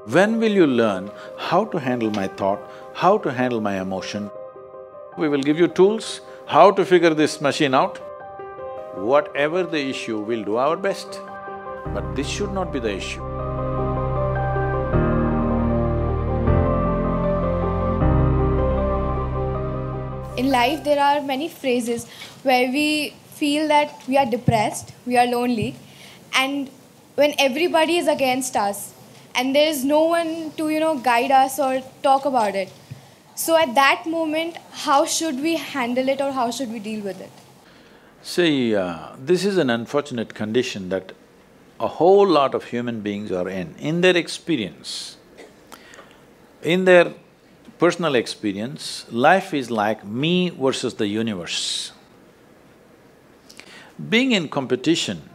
When will you learn how to handle my thought, how to handle my emotion? We will give you tools, how to figure this machine out. Whatever the issue, we'll do our best. But this should not be the issue. In life, there are many phases where we feel that we are depressed, we are lonely, and when everybody is against us, and there is no one to, guide us or talk about it. So at that moment, how should we handle it or how should we deal with it? See, this is an unfortunate condition that a whole lot of human beings are in their experience. In their personal experience, life is like me versus the universe. Being in competition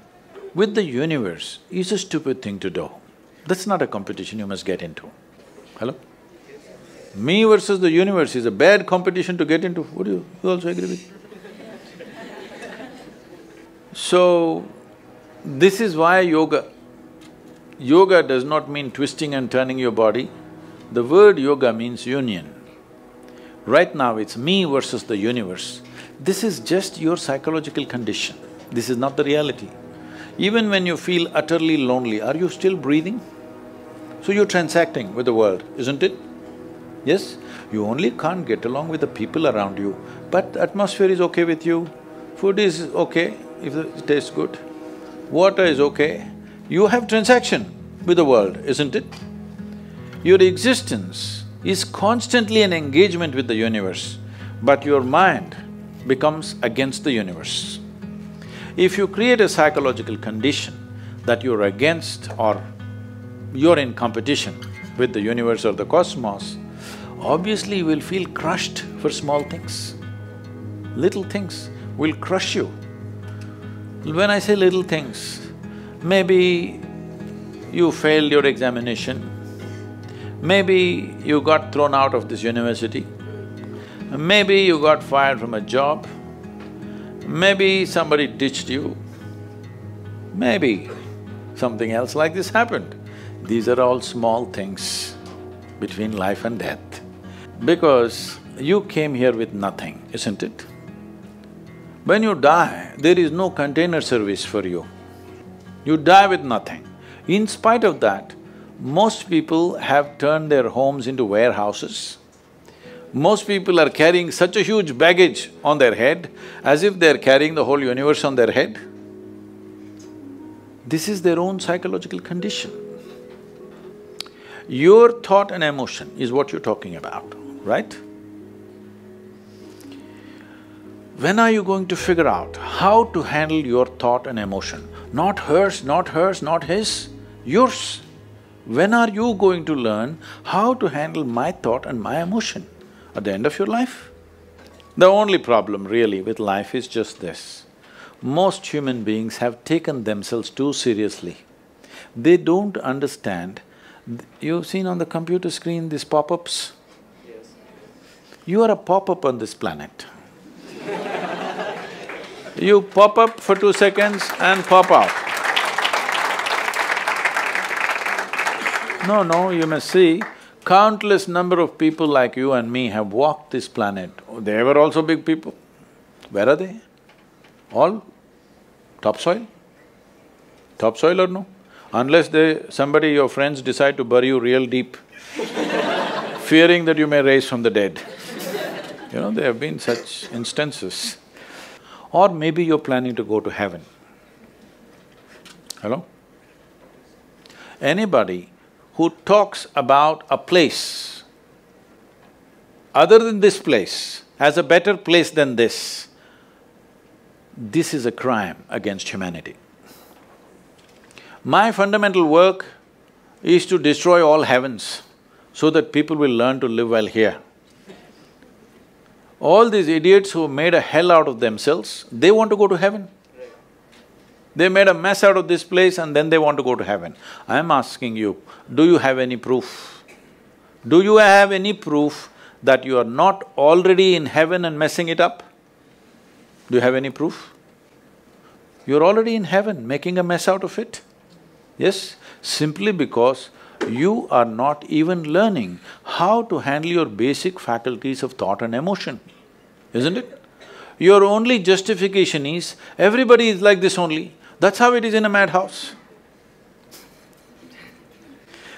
with the universe is a stupid thing to do. That's not a competition you must get into. Hello? Me versus the universe is a bad competition to get into. Would you also agree with? So, this is why yoga. Yoga does not mean twisting and turning your body. The word yoga means union. Right now it's me versus the universe. This is just your psychological condition. This is not the reality. Even when you feel utterly lonely, are you still breathing? So you're transacting with the world, isn't it? Yes? You only can't get along with the people around you, but atmosphere is okay with you, food is okay if it tastes good, water is okay. You have transaction with the world, isn't it? Your existence is constantly an engagement with the universe, but your mind becomes against the universe. If you create a psychological condition that you're against or you're in competition with the universe or the cosmos, obviously you will feel crushed for small things. Little things will crush you. When I say little things, maybe you failed your examination, maybe you got thrown out of this university, maybe you got fired from a job, maybe somebody ditched you, maybe something else like this happened. These are all small things between life and death. Because you came here with nothing, isn't it? When you die, there is no container service for you. You die with nothing. In spite of that, most people have turned their homes into warehouses. Most people are carrying such a huge baggage on their head, as if they're carrying the whole universe on their head. This is their own psychological condition. Your thought and emotion is what you're talking about, right? When are you going to figure out how to handle your thought and emotion? Not hers, not hers, not his, yours. When are you going to learn how to handle my thought and my emotion? At the end of your life? The only problem really with life is just this. Most human beings have taken themselves too seriously. They don't understand. You've seen on the computer screen these pop-ups? Yes. You are a pop-up on this planet. You pop up for 2 seconds and pop out. No, you must see, countless number of people like you and me have walked this planet. They were also big people. Where are they? All topsoil? Topsoil or no? Unless somebody, your friends decide to bury you real deep, fearing that you may rise from the dead. There have been such instances. Or maybe you're planning to go to heaven. Hello? Anybody who talks about a place other than this place as a better place than this is a crime against humanity. My fundamental work is to destroy all heavens so that people will learn to live well here. All these idiots who made a hell out of themselves, they want to go to heaven. They made a mess out of this place and then they want to go to heaven. I'm asking you, do you have any proof? Do you have any proof that you are not already in heaven and messing it up? Do you have any proof? You're already in heaven, making a mess out of it. Yes, simply because you are not even learning how to handle your basic faculties of thought and emotion, isn't it? Your only justification is, everybody is like this only. That's how it is in a madhouse.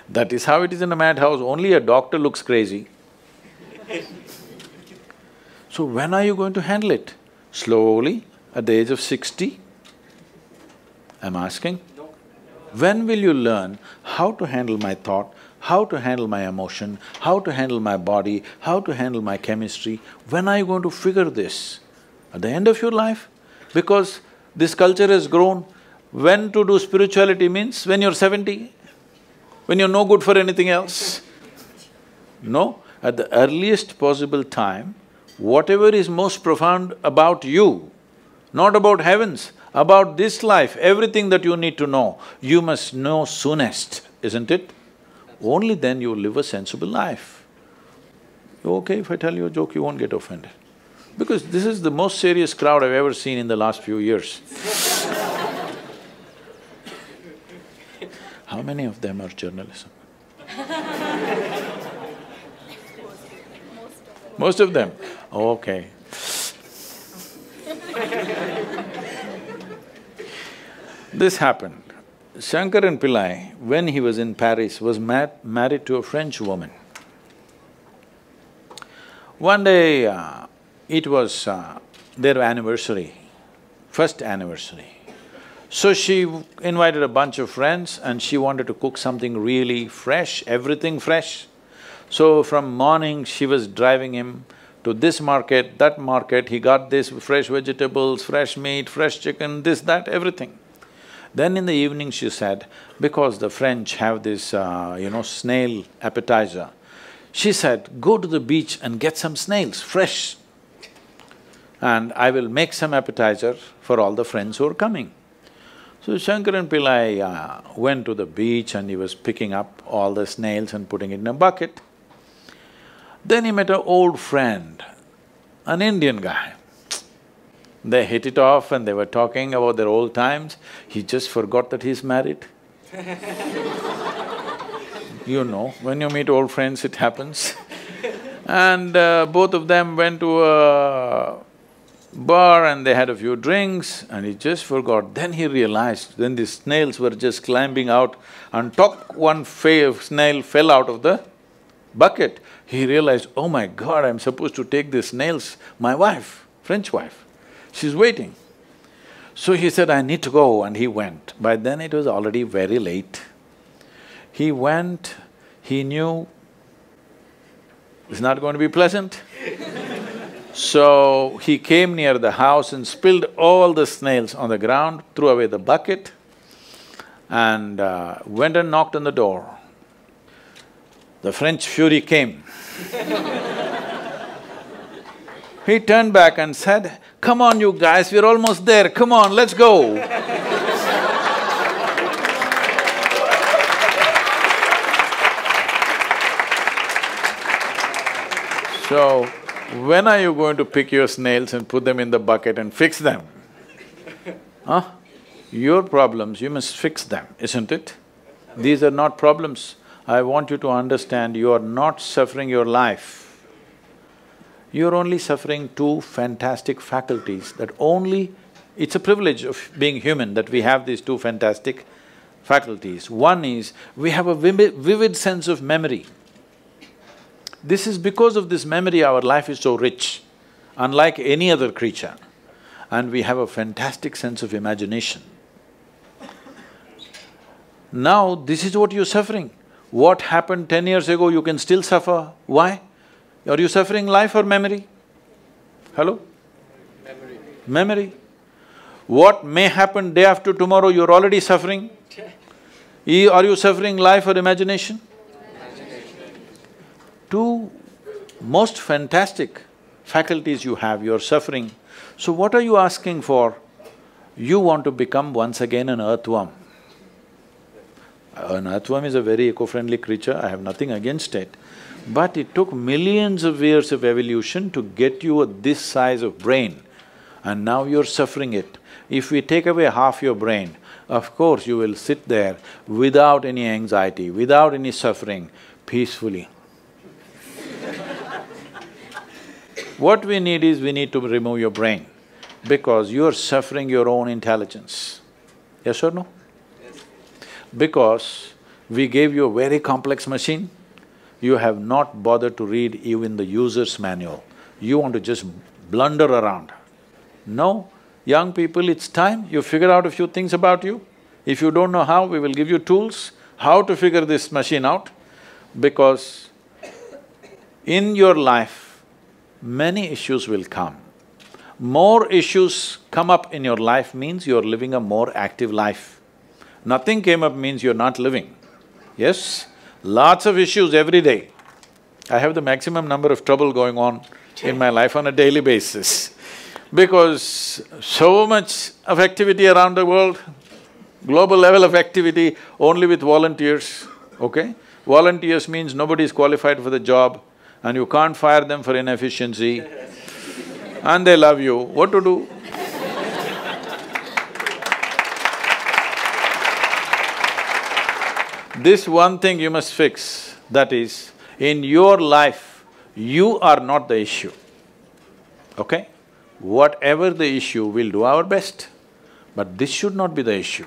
That is how it is in a madhouse, only a doctor looks crazy. So when are you going to handle it? Slowly, at the age of 60? I'm asking. When will you learn how to handle my thought, how to handle my emotion, how to handle my body, how to handle my chemistry? When are you going to figure this? At the end of your life? Because this culture has grown. When to do spirituality means when you're 70, when you're no good for anything else. No, at the earliest possible time, whatever is most profound about you, not about heavens, about this life, everything that you need to know, you must know soonest, isn't it? Only then you live a sensible life. Okay, if I tell you a joke, you won't get offended. Because this is the most serious crowd I've ever seen in the last few years. How many of them are journalism? Most of them? Okay. This happened. Shankaran Pillai, when he was in Paris, was married to a French woman. One day, it was their anniversary, first anniversary. So she invited a bunch of friends and she wanted to cook something really fresh, everything fresh. So from morning, she was driving him to this market, that market, he got this fresh vegetables, fresh meat, fresh chicken, this, that, everything. Then in the evening she said, because the French have this, snail appetizer, she said, go to the beach and get some snails, fresh. And I will make some appetizer for all the friends who are coming. So Shankaran Pillai went to the beach and he was picking up all the snails and putting it in a bucket. Then he met an old friend, an Indian guy. They hit it off and they were talking about their old times. He just forgot that he's married. You know, when you meet old friends, it happens. And both of them went to a bar and they had a few drinks and he just forgot. Then he realized, then the snails were just climbing out and one snail fell out of the bucket. He realized, oh my God, I'm supposed to take these snails, my wife, French wife, she's waiting. So he said, I need to go, and he went. By then it was already very late. He went, he knew it's not going to be pleasant. So he came near the house and spilled all the snails on the ground, threw away the bucket and went and knocked on the door. The French fury came. He turned back and said, come on you guys, we're almost there, come on, let's go. So, when are you going to pick your snails and put them in the bucket and fix them? Huh? Your problems, you must fix them, isn't it? These are not problems. I want you to understand, you are not suffering your life. You're only suffering two fantastic faculties that only… It's a privilege of being human that we have these two fantastic faculties. One is, we have a vivid sense of memory. This is because of this memory our life is so rich, unlike any other creature. And we have a fantastic sense of imagination. Now, this is what you're suffering. What happened 10 years ago, you can still suffer. Why? Are you suffering life or memory? Hello? Memory. Memory. What may happen day after tomorrow, you're already suffering. Are you suffering life or imagination? Imagination. Two most fantastic faculties you have, you're suffering. So what are you asking for? You want to become once again an earthworm. An earthworm is a very eco-friendly creature, I have nothing against it. But it took millions of years of evolution to get you this size of brain, and now you're suffering it. If we take away half your brain, of course you will sit there without any anxiety, without any suffering, peacefully. What we need is, we need to remove your brain, because you are suffering your own intelligence. Yes or no? Yes. Because we gave you a very complex machine, you have not bothered to read even the user's manual. You want to just blunder around. No, young people, it's time you figure out a few things about you. If you don't know how, we will give you tools, how to figure this machine out, because in your life, many issues will come. More issues come up in your life means you're living a more active life. Nothing came up means you're not living. Yes? Lots of issues every day. I have the maximum number of trouble going on in my life on a daily basis, because so much of activity around the world, global level of activity only with volunteers, okay? Volunteers means nobody is qualified for the job and you can't fire them for inefficiency and they love you, what to do? This one thing you must fix, that is, in your life, you are not the issue, okay? Whatever the issue, we'll do our best, but this should not be the issue.